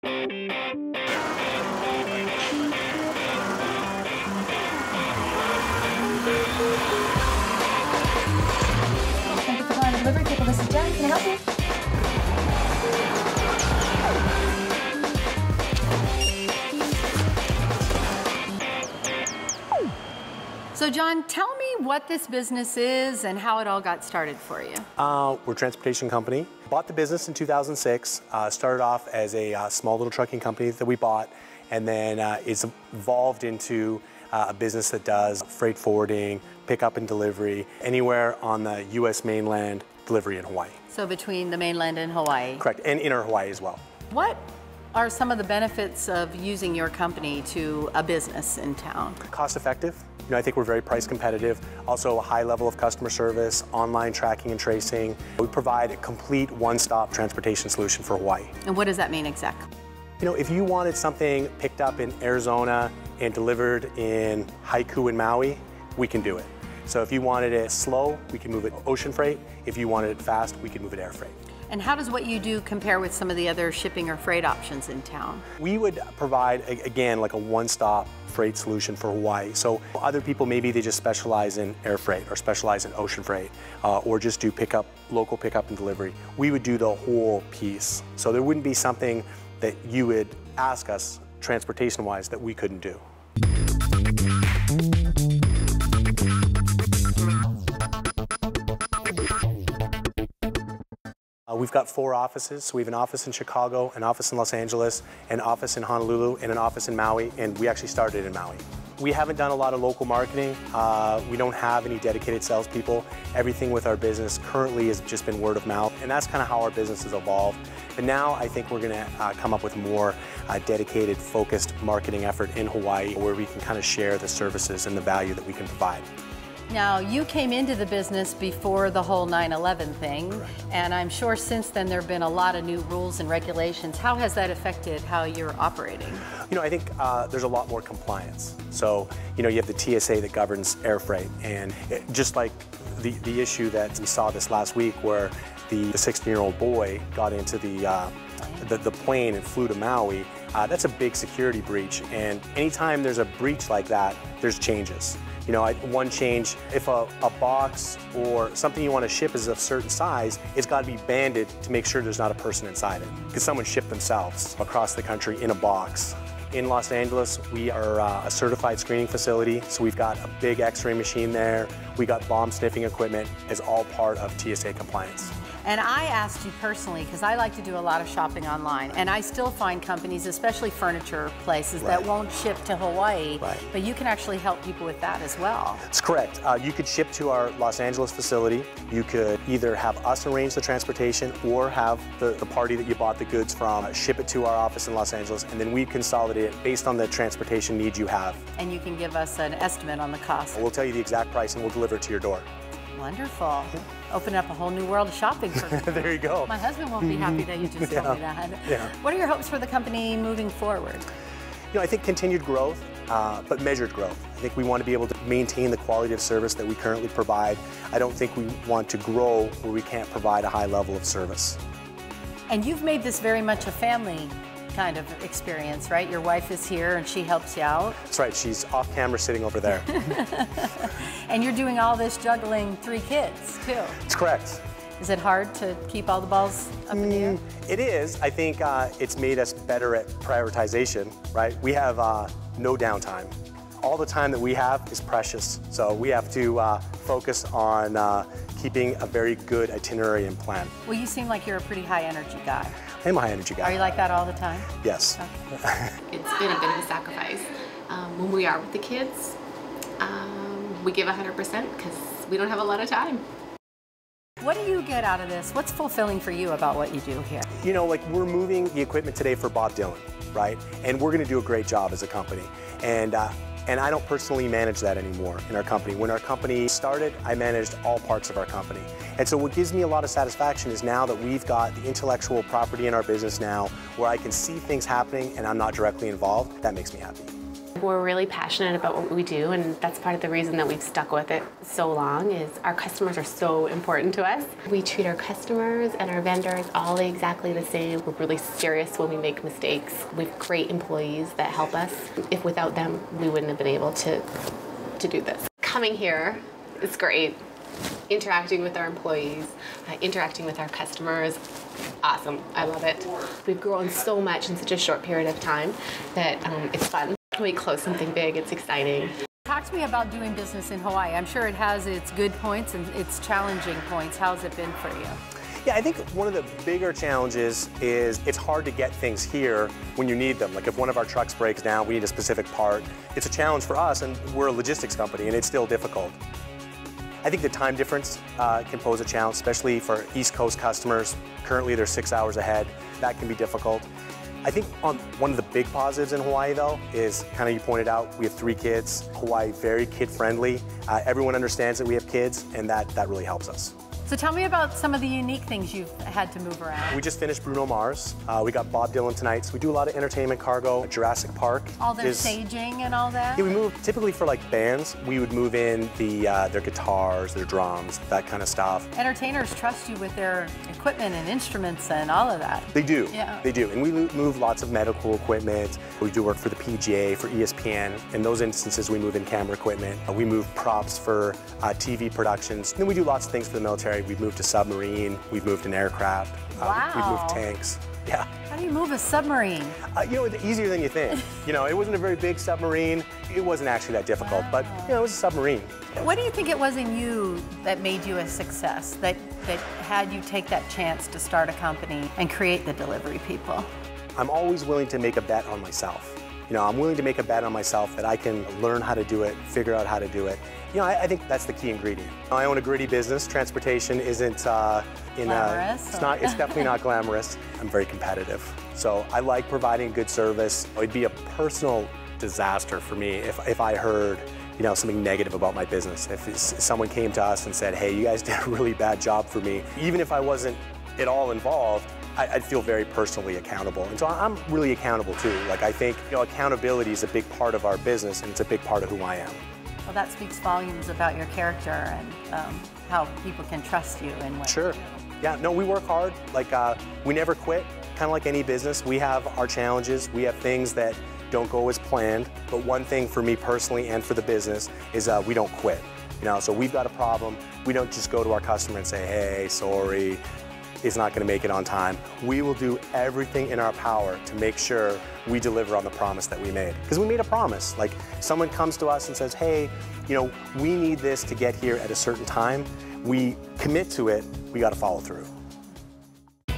Thank you for calling the delivery people. This is Jen. Can I help you? So John, tell me what this business is and how it all got started for you. We're a transportation company. Bought the business in 2006. Started off as a small little trucking company that we bought, and then it's evolved into a business that does freight forwarding, pickup and delivery, anywhere on the U.S. mainland, delivery in Hawaii. So between the mainland and Hawaii. Correct, and inner Hawaii as well. What are some of the benefits of using your company to a business in town? Cost effective. I think we're very price competitive. Also a high level of customer service, online tracking and tracing. We provide a complete one-stop transportation solution for Hawaii. And what does that mean exactly? If you wanted something picked up in Arizona and delivered in Haiku in Maui, we can do it. So if you wanted it slow, we can move it ocean freight. If you wanted it fast, we can move it air freight. And how does what you do compare with some of the other shipping or freight options in town? We would provide, again, like a one-stop freight solution for Hawaii. So other people, maybe they just specialize in air freight or specialize in ocean freight or just do local pickup and delivery. We would do the whole piece. So there wouldn't be something that you would ask us transportation-wise that we couldn't do. We've got 4 offices. So we have an office in Chicago, an office in Los Angeles, an office in Honolulu, and an office in Maui, and we actually started in Maui. We haven't done a lot of local marketing. We don't have any dedicated salespeople. Everything with our business currently has just been word of mouth, and that's kind of how our business has evolved. But now I think we're going to come up with more dedicated, focused marketing effort in Hawaii where we can kind of share the services and the value that we can provide. Now, you came into the business before the whole 9/11 thing, Correct. And I'm sure since then there have been a lot of new rules and regulations. How has that affected how you're operating? I think there's a lot more compliance. So, you have the TSA that governs air freight, and just like the issue that we saw this last week where the 16-year-old boy got into the plane and flew to Maui, that's a big security breach, and anytime there's a breach like that, there's changes. One change, if a box or something you want to ship is of a certain size, it's got to be banded to make sure there's not a person inside it. Because someone shipped themselves across the country in a box. In Los Angeles, we are a certified screening facility, so we've got a big X-ray machine there. We got bomb sniffing equipment as all part of TSA compliance. And I asked you personally, because I like to do a lot of shopping online, and I still find companies, especially furniture places, Right. that won't ship to Hawaii, Right. but you can actually help people with that as well. That's correct. You could ship to our Los Angeles facility. You could either have us arrange the transportation or have the party that you bought the goods from ship it to our office in Los Angeles, and then we consolidate it based on the transportation needs you have. And you can give us an estimate on the cost. We'll tell you the exact price and we'll deliver it to your door. Wonderful. Open up a whole new world of shopping for me. There you go. My husband won't be happy that you just told me that. Yeah. What are your hopes for the company moving forward? I think continued growth, but measured growth. I think we want to be able to maintain the quality of service that we currently provide. I don't think we want to grow where we can't provide a high level of service. And you've made this very much a family kind of experience, right? Your wife is here and she helps you out. That's right, she's off camera sitting over there. And you're doing all this juggling 3 kids, too. That's correct. Is it hard to keep all the balls up in the air? It is. I think it's made us better at prioritization, right? We have no downtime. All the time that we have is precious, so we have to focus on keeping a very good itinerary and plan. Well, you seem like you're a pretty high energy guy. I'm a high energy guy. Are you like that all the time? Yes. Okay. It's been a bit of a sacrifice. When we are with the kids, we give 100% because we don't have a lot of time. What do you get out of this? What's fulfilling for you about what you do here? Like we're moving the equipment today for Bob Dylan, right? And we're going to do a great job as a company. And I don't personally manage that anymore in our company. When our company started, I managed all parts of our company. And so what gives me a lot of satisfaction is now that we've got the intellectual property in our business now where I can see things happening and I'm not directly involved, that makes me happy. We're really passionate about what we do, and that's part of the reason that we've stuck with it so long is our customers are so important to us. We treat our customers and our vendors all exactly the same. We're really serious when we make mistakes. We have great employees that help us. If without them, we wouldn't have been able to do this. Coming here is great. Interacting with our employees, interacting with our customers, awesome. I love it. We've grown so much in such a short period of time that it's fun. When we close something big, it's exciting. Talk to me about doing business in Hawaii. I'm sure it has its good points and its challenging points. How's it been for you? Yeah, I think one of the bigger challenges is it's hard to get things here when you need them. Like if one of our trucks breaks down, we need a specific part. It's a challenge for us, and we're a logistics company, and it's still difficult. I think the time difference can pose a challenge, especially for East Coast customers. Currently, they're 6 hours ahead. That can be difficult. I think one of the big positives in Hawaii, though, is kind of you pointed out, we have 3 kids. Hawaii, very kid-friendly. Everyone understands that we have kids, and that really helps us. So tell me about some of the unique things you've had to move around. We just finished Bruno Mars. We got Bob Dylan tonight, so we do a lot of entertainment cargo. Jurassic Park. All their staging and all that? Yeah, we move, typically for like bands, we would move in their guitars, their drums, that kind of stuff. Entertainers trust you with their equipment and instruments and all of that. They do, yeah. They do. And we move lots of medical equipment. We do work for the PGA, for ESPN. In those instances, we move in camera equipment. We move props for TV productions. And then we do lots of things for the military. We've moved a submarine, we've moved an aircraft, wow. We've moved tanks. Yeah. How do you move a submarine? You know, it's easier than you think. You know, it wasn't a very big submarine. It wasn't actually that difficult, wow. but you know, it was a submarine. What do you think it was in you that made you a success, that had you take that chance to start a company and create the Delivery People? I'm always willing to make a bet on myself. You know, I'm willing to make a bet on myself that I can learn how to do it, figure out how to do it. You know, I think that's the key ingredient. I own a gritty business. Transportation isn't glamorous. It's definitely not glamorous. I'm very competitive. So I like providing good service. It'd be a personal disaster for me if I heard, you know, something negative about my business. If someone came to us and said, hey, you guys did a really bad job for me, even if I wasn't at all involved, I'd feel very personally accountable. And so I'm really accountable too. Like I think, you know, accountability is a big part of our business, and it's a big part of who I am. Well, that speaks volumes about your character and how people can trust you and what Sure. you do. Yeah, no, we work hard. Like, we never quit. Kind of like any business, we have our challenges. We have things that don't go as planned. But one thing for me personally and for the business is we don't quit. You know, so we've got a problem. We don't just go to our customer and say, hey, sorry, it's not going to make it on time. We will do everything in our power to make sure we deliver on the promise that we made. Because we made a promise. Like, someone comes to us and says, hey, you know, we need this to get here at a certain time. We commit to it, we got to follow through.